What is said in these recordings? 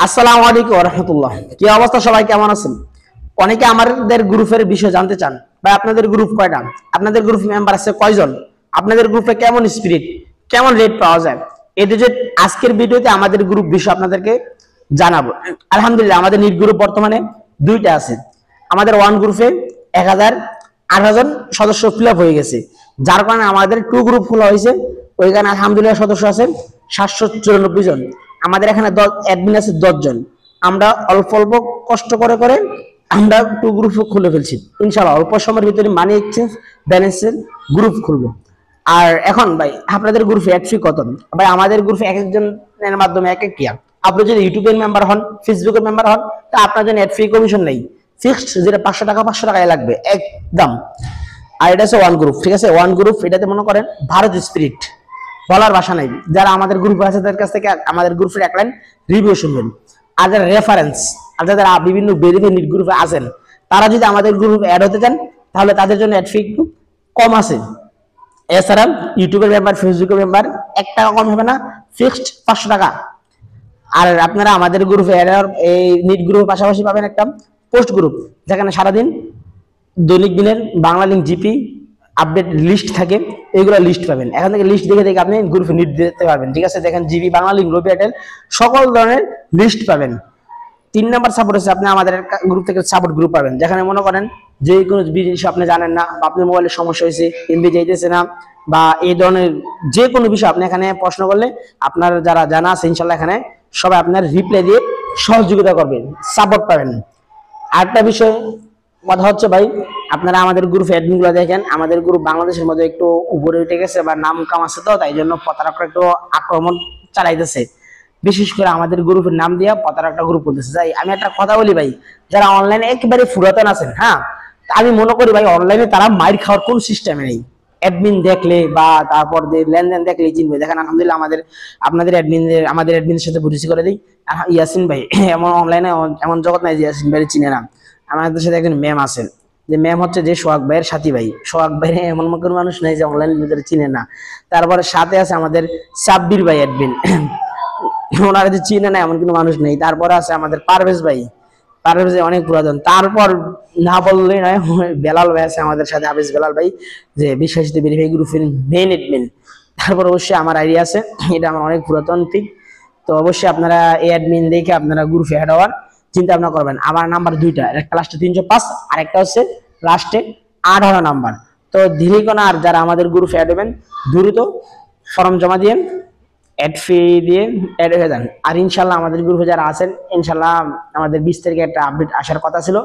আসসালামু আলাইকুম ওয়া রাহমাতুল্লাহ। কি অবস্থা, সবাই কেমন আছেন? অনেকে আমাদের গ্রুপের বিষয় জানতে চান, ভাই আপনাদের গ্রুপ কয়টা, আপনাদের গ্রুপ মেম্বার আছে কয়জন, আপনাদের গ্রুপে কেমন স্পিরিট, কেমন রেট পাওয়া যায়, এটি যে আজকের ভিডিওতে আমাদের গ্রুপ বিষয় আপনাদেরকে জানাবো। আলহামদুলিল্লাহ আমাদের নিট গ্রুপ বর্তমানে দুইটা আছে। আমাদের ওয়ান গ্রুপে 1018 জন সদস্য ফিল আপ হয়ে গেছে, যার কারণে আমাদের টু গ্রুপ খোলা হয়েছে। ওইখানে আলহামদুলিল্লাহ সদস্য আছেন 794 জন। আমাদের এখানে অ্যাডমিন আছে 10 জন। আমরা অল্প অল্প কষ্ট করে করে আমরা টু গ্রুপ খুলে ফেলছি। ইনশাআল্লাহ অল্প সময়ের ভিতরে মানি এক্সচেঞ্জ ব্যালেন্সের গ্রুপ খুলবো। আর এখন ভাই আপনাদের গ্রুপে অ্যাড ফি কত? ভাই আমাদের গ্রুপে এক একজনের মাধ্যমে এক এক টিয়া। আপনি যদি ইউটিউবের মেম্বার হন, ফেসবুকের মেম্বার হন, তা আপনার জন্য অ্যাড ফি কমিশন নেই, ফিক্সড, যেটা 500 টাকা 500 টাকায় লাগবে একদম। আর এটা হচ্ছে ওয়ান গ্রুপ, ঠিক আছে? ওয়ান গ্রুপ, এটাতে মনে করেন ভারত স্পিরিট, বলার ভাষা নাই। যারা আমাদের গ্রুপে আছে তাদের কাছ থেকে আমাদের গ্রুপের এক লাইন রিভিউ শুনবেন। আর যারা রেফারেন্স, আর যারা বিভিন্ন ভেরিফাইড নিট গ্রুপে আছেন, তারা যদি আমাদের গ্রুপে অ্যাড হতে চান তাহলে তাদের জন্য অ্যাড ফি একটু কম আছে। এছাড়া ইউটিউবের মেম্বার, ফেসবুকের মেম্বার 1 টাকা কম হবে না, ফিক্সড 500 টাকা। আর আপনারা আমাদের গ্রুপে এই নিট গ্রুপের পাশাপাশি পাবেন একটা পোস্ট গ্রুপ, যেখানে সারাদিন দৈনিক দিনের Bangla link GP update list থাকে, এইগুলো লিস্ট পাবেন। এখান থেকে লিস্ট দেখে দেখে আপনি গ্রুপে নিট দিতে পারবেন, ঠিক আছে? দেখেন জিবি, বাংলা লিঙ্ক, রবি এয়ারটেল সকল ধরনের লিস্ট পাবেন। 3 নাম্বার সাপোর্ট হচ্ছে আপনি আমাদের গ্রুপ থেকে সাপোর্ট গ্রুপ পাবেন, যেখানে মনে করেন যে কোনো জিনিস আপনি জানেন না, বা আপনার মোবাইলের সমস্যা হয়েছে, এমবি যাইতেছে না, বা এই ধরনের যে কোনো বিষয় আপনি এখানে প্রশ্ন করলে আপনার যারা জানা আছে ইনশাল্লাহ এখানে সবাই আপনার রিপ্লাই দিয়ে সহযোগিতা করবেন, সাপোর্ট পাবেন। আরেকটা বিষয় কথা হচ্ছে ভাই, আপনারা আমাদের গ্রুপ অ্যাডমিন গুলো দেখেন, আমাদের গ্রুপ বাংলাদেশের মধ্যে একটু উপরে উঠে গেছে বা নাম কামাচ্ছে, তো তাই জন্য প্রতারকরা একটু আক্রমণ চালাইতেছে। বিশেষ করে আমাদের গ্রুপের নাম দিয়া প্রতারকটা গ্রুপ করতেছে। যাই আমি একটা কথা বলি ভাই, যারা অনলাইনে একেবারে পুরাতন আছেন, হ্যাঁ, আমি মনে করি ভাই অনলাইনে তারা মাইর খাওয়ার কোন সিস্টেমে নেই। অ্যাডমিন দেখলে বা তারপর লেনদেন দেখলে চিনবে। দেখেন আলহামদুলিল্লাহ আপনাদের আমাদের অ্যাডমিনের সাথে পরিচয় করে দিই। ইয়াসিন ভাই এমন অনলাইনে এমন জগৎ নাই যে ইয়াসিন ভাই চিনে না। আমাদের সাথে একজন ম্যাম আছেন, যে ম্যাম হচ্ছে যে সোহাগ ভাইয়ের সাথী ভাই। সোহাগ ভাই এমন কোনো মানুষ নাই যে অনলাইন ভিতরে চিনে না। তারপরে সাথে আছে আমাদের সাব্বির ভাই অ্যাডমিন, ওনারা যে চিনে না এমন কোনো মানুষ নেই। তারপরে আছে আমাদের পারভেজ ভাই, পারভেজ ভাই অনেক পুরাতন। তারপর না বললেই নয়, বেলাল ভাই আছে আমাদের সাথে, হাফিজ বেলাল ভাই, যে বিশ্বাসিত ভেরিফাই গ্রুপের মেইন অ্যাডমিন। তারপর অবশ্যই আমার আইডি আছে, এটা আমার অনেক পুরাতন ঠিক। তো অবশ্যই আপনারা এই অ্যাডমিন দেখে আপনারা গ্রুপে অ্যাড হওয়ার চিন্তা ভাবনা করবেন। আমার নাম্বার দুইটা, একটা লাস্টে 305 আর একটা হচ্ছে লাস্টে 18 নাম্বার। তো ধীরে কোনো, আর যারা আমাদের গ্রুপে অ্যাড হবেন দ্রুত ফর্ম জমা দিয়ে অ্যাড ফি দিয়ে অ্যাড হয়ে যান। আর ইনশাল্লাহ আমাদের গ্রুপে যারা আছেন, ইনশাল্লাহ আমাদের 20 তারিখে একটা আপডেট আসার কথা ছিল,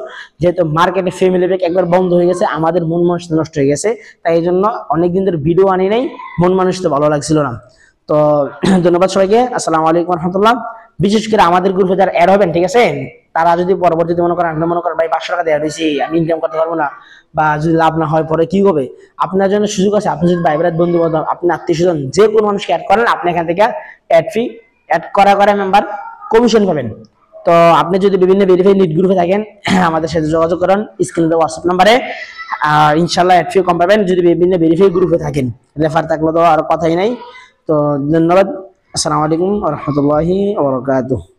যেহেতু মার্কেটে ফ্যামিলি প্যাক একবার বন্ধ হয়ে গেছে, আমাদের মন মানুষ নষ্ট হয়ে গেছে, তাই এই জন্য অনেকদিন ধরে ভিডিও আনি নাই, মন মানুষ তো ভালো লাগছিল না। তো ধন্যবাদ সবাইকে, আসসালামু আলাইকুম রহমতুল্লাহ। বিশেষ করে আমাদের গ্রুপে যারা অ্যাড হবেন, ঠিক আছে, তারা যদি পরবর্তীতে মনে করেন ভাই 500 টাকা দেওয়া দিয়েছি, আমি ইনকাম করতে পারবো না, বা যদি লাভ না হয় পরে কি হবে, আপনার জন্য সুযোগ আছে। আপনি যদি ভাই বন্ধু বান্ধব, আপনি আত্মীয় স্বজন যে কোনো মানুষকে অ্যাড করেন, আপনি এখান থেকে অ্যাড করা মেম্বার কমিশন পাবেন। তো আপনি যদি বিভিন্ন ভেরিফাই নিট গ্রুপে থাকেন, আমাদের সাথে যোগাযোগ করেন স্ক্রিনে দেওয়া হোয়াটসঅ্যাপ নাম্বারে। ইনশাল্লাহ অ্যাড ফি কম পাবেন যদি বিভিন্ন ভেরিফাই গ্রুপে থাকেন। রেফার থাকলে তো আর কথাই নাই। তো ধন্যবাদ, আসসালামু আলাইকুম ওয়া রাহমাতুল্লাহি ওয়া বারাকাতুহু।